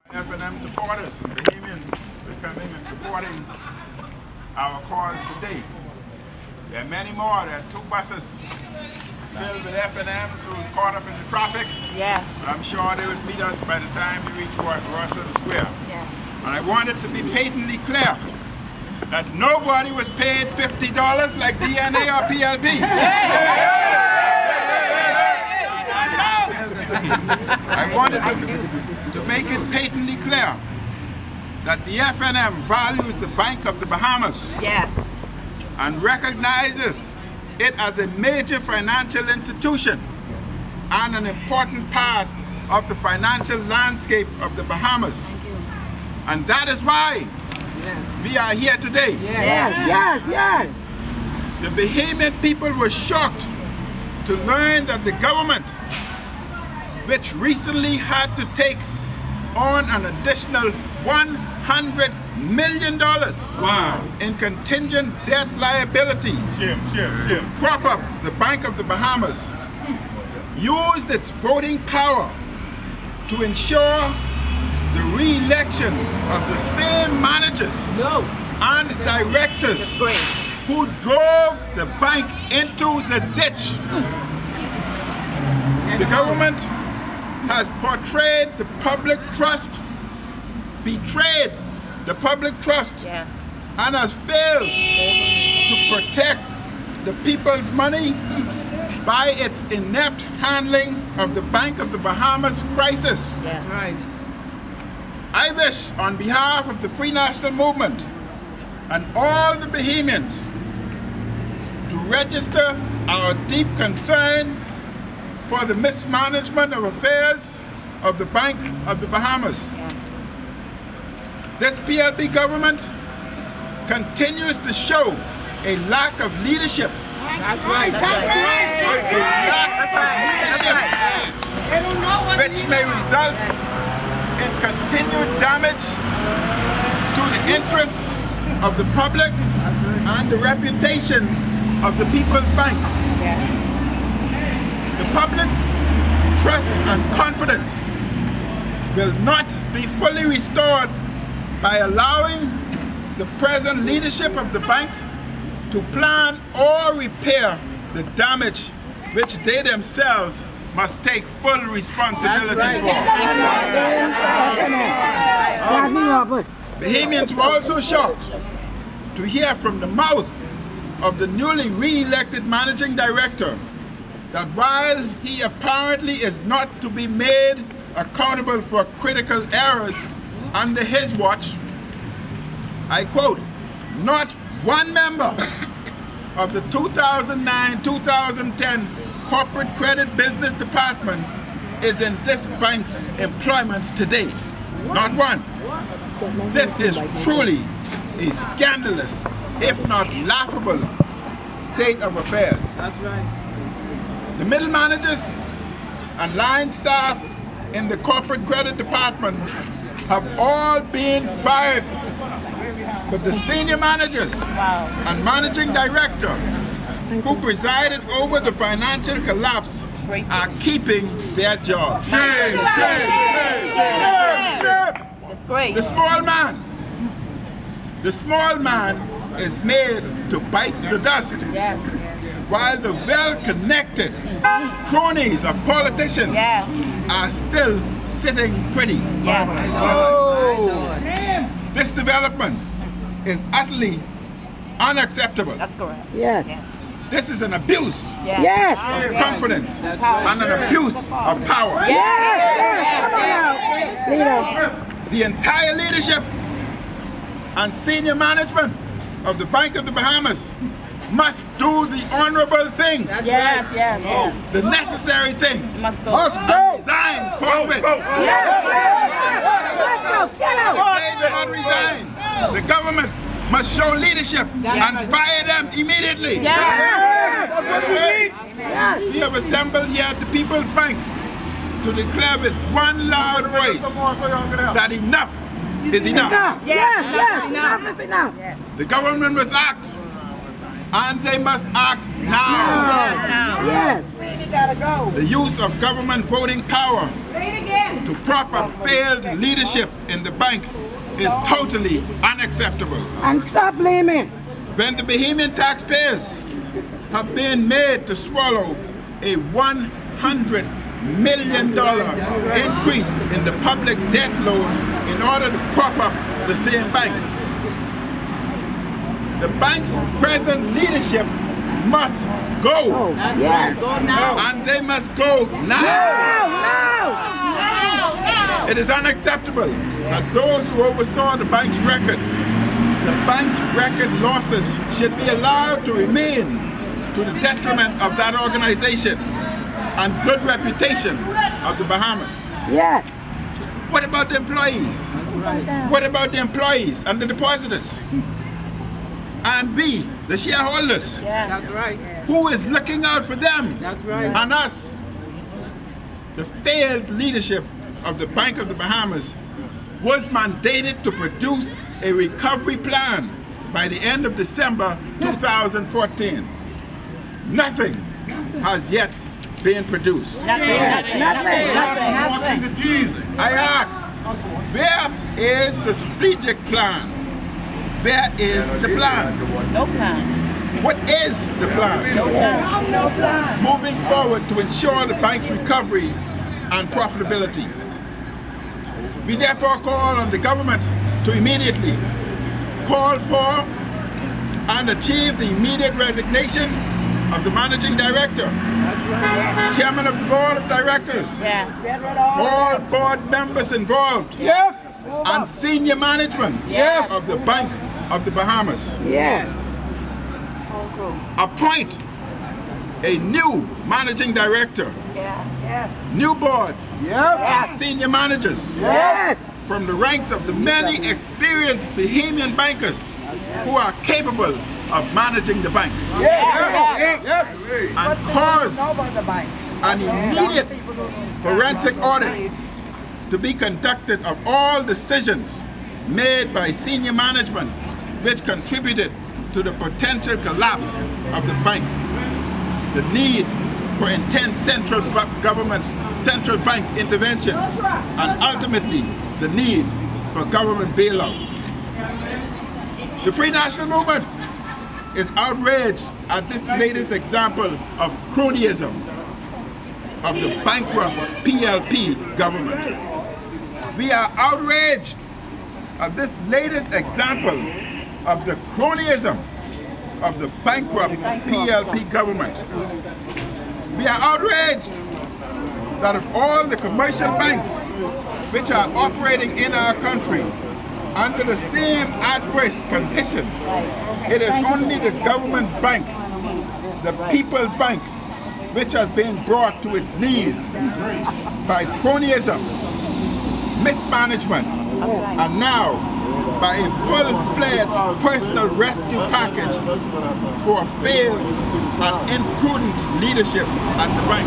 FNM supporters and Bahamians for coming and supporting our cause today. There are many more. There are 2 buses filled with FNMs who are caught up in the traffic. Yeah. But I'm sure they will meet us by the time we reach Rawson Square. Yeah. And I want it to be patently clear that nobody was paid $50 like DNA or PLP. I wanted to make it patently clear that the FNM values the Bank of the Bahamas, Yeah. and recognizes it as a major financial institution and an important part of the financial landscape of the Bahamas. And that is why we are here today. Yes. The Bahamian people were shocked to learn that the government, which recently had to take on an additional $100 million in contingent debt liability to prop up the Bank of the Bahamas, used its voting power to ensure the re-election of the same managers and directors who drove the bank into the ditch. The government has portrayed the public trust, betrayed the public trust, and has failed to protect the people's money by its inept handling of the Bank of the Bahamas crisis. I wish, on behalf of the Free National Movement and all the Bahamians, to register our deep concern for the mismanagement of affairs of the Bank of the Bahamas. This PLP government continues to show a lack of leadership. Which may result in continued damage to the interests of the public and the reputation of the People's Bank. The public trust and confidence will not be fully restored by allowing the present leadership of the bank to plan or repair the damage which they themselves must take full responsibility for. Bahamians were also shocked to hear from the mouth of the newly re-elected managing director that while he apparently is not to be made accountable for critical errors under his watch, I quote, "Not one member of the 2009-2010 Corporate Credit Business Department is in this bank's employment today. Not one. This is truly a scandalous, if not laughable, state of affairs." The middle managers and line staff in the Corporate Credit Department have all been fired, but the senior managers and managing director who presided over the financial collapse are keeping their jobs. The small man is made to bite the dust, while the well-connected cronies of politicians are still sitting pretty. This development is utterly unacceptable. That's correct. This is an abuse of confidence and an abuse of power. The entire leadership and senior management of the Bank of the Bahamas must do the honorable thing, the necessary thing, and resign forthwith. They do not resign. The government must show leadership and fire them immediately. We have assembled here at the People's Bank to declare with one loud voice that enough is enough. Enough is enough. The government must act And they must act now. Yes. The use of government voting power to prop up failed leadership in the bank is totally unacceptable. And stop blaming. When the Bahamian taxpayers have been made to swallow a $100 million increase in the public debt load in order to prop up the same bank. The bank's present leadership must go. Oh, yes. And they must go now. No. It is unacceptable that those who oversaw the bank's record losses should be allowed to remain to the detriment of that organization and good reputation of the Bahamas. Yes. What about the employees? What about the employees and the depositors? And B, the shareholders. Yeah, that's right. Who is looking out for them? That's right. And us? The failed leadership of the Bank of the Bahamas was mandated to produce a recovery plan by the end of December 2014. Nothing has yet been produced. Nothing. I ask, where is the strategic plan? Where is the plan? No plan. What is the plan? No plan. No plan. Moving forward to ensure the bank's recovery and profitability. We therefore call on the government to immediately call for and achieve the immediate resignation of the managing director, chairman of the board of directors, all board members involved, and senior management of the Bank of the Bahamas. Appoint a new managing director, new board, and senior managers from the ranks of the many experienced Bahamian bankers who are capable of managing the bank. And cause an immediate forensic audit to be conducted of all decisions made by senior management which contributed to the potential collapse of the bank, the need for intense central bank intervention, and ultimately the need for government bailout. The Free National Movement is outraged at this latest example of cronyism of the bankrupt PLP government. We are outraged at this latest example of the cronyism of the bankrupt PLP government. We are outraged that of all the commercial banks which are operating in our country under the same adverse conditions, it is only the government bank, the People's Bank, which has been brought to its knees by cronyism, mismanagement, and now by a full-fledged personal rescue package for failed and imprudent leadership at the bank.